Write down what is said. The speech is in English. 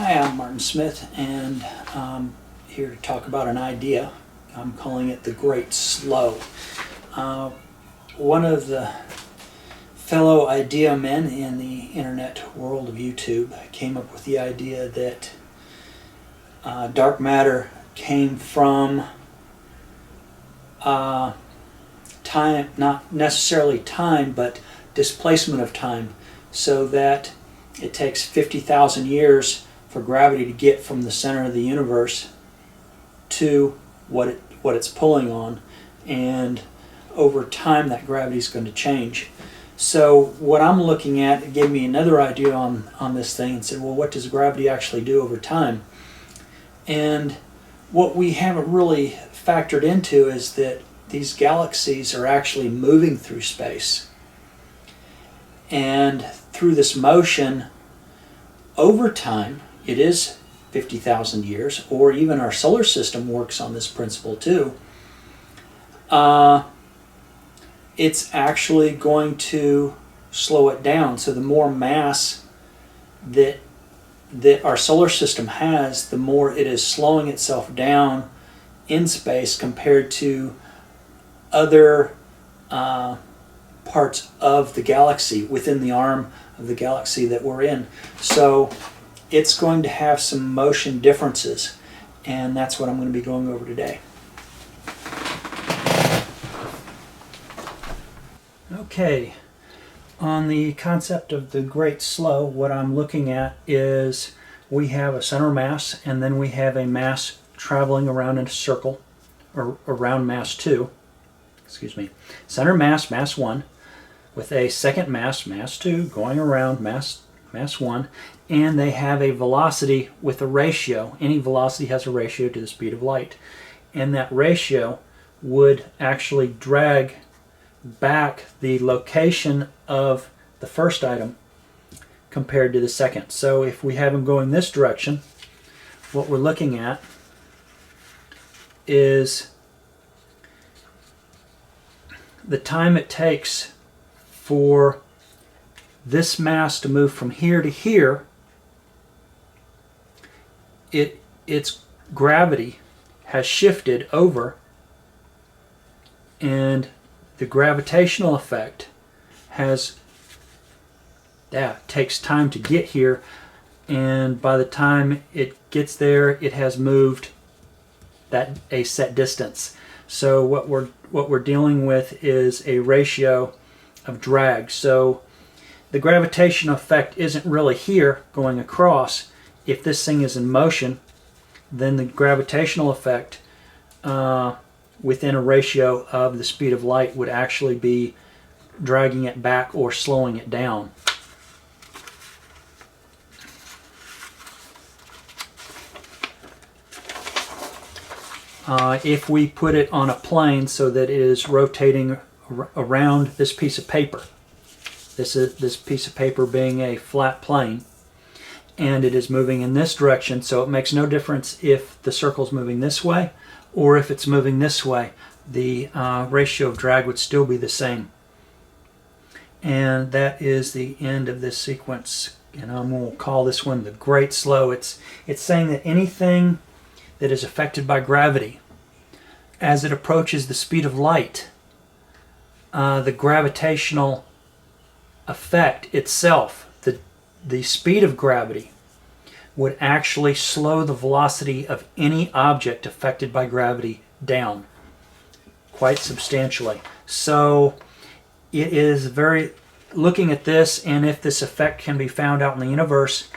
Hi, I'm Martin Smith, and I'm here to talk about an idea. I'm calling it the Great Slow. One of the fellow idea men in the internet world of YouTube came up with the idea that dark matter came from time, not necessarily time, but displacement of time, so that it takes 50,000 years for gravity to get from the center of the universe to what it's pulling on, and over time that gravity is going to change. So what I'm looking at, it gave me another idea on this thing and said, well, what does gravity actually do over time? And what we haven't really factored into is that these galaxies are actually moving through space. And through this motion, over time, it is 50,000 years, or even our solar system works on this principle too, it's actually going to slow it down. So the more mass that our solar system has, the more it is slowing itself down in space compared to other parts of the galaxy, within the arm of the galaxy that we're in. So it's going to have some motion differences, and that's what I'm going to be going over today. Okay, on the concept of the Great Slow, what I'm looking at is we have a center mass, and then we have a mass traveling around in a circle, or around mass 2. Excuse me. Center mass, mass 1, with a second mass, mass 2, going around mass 1, and they have a velocity with a ratio. Any velocity has a ratio to the speed of light, and that ratio would actually drag back the location of the first item compared to the second. So if we have them going this direction, what we're looking at is the time it takes for this mass to move from here to here. Its gravity has shifted over, and the gravitational effect takes time to get here, and by the time it gets there, it has moved a set distance. So what we're dealing with is a ratio of drag. So the gravitational effect isn't really here going across. If this thing is in motion, then the gravitational effect within a ratio of the speed of light would actually be dragging it back or slowing it down. If we put it on a plane so that it is rotating around this piece of paper, this piece of paper being a flat plane, and it is moving in this direction, so it makes no difference if the circle is moving this way or if it's moving this way. The ratio of drag would still be the same. And that is the end of this sequence, and I'm going to call this one the Great Slow. It's saying that anything that is affected by gravity, as it approaches the speed of light, the gravitational effect itself, the speed of gravity, would actually slow the velocity of any object affected by gravity down quite substantially. So it is looking at this, and if this effect can be found out in the universe,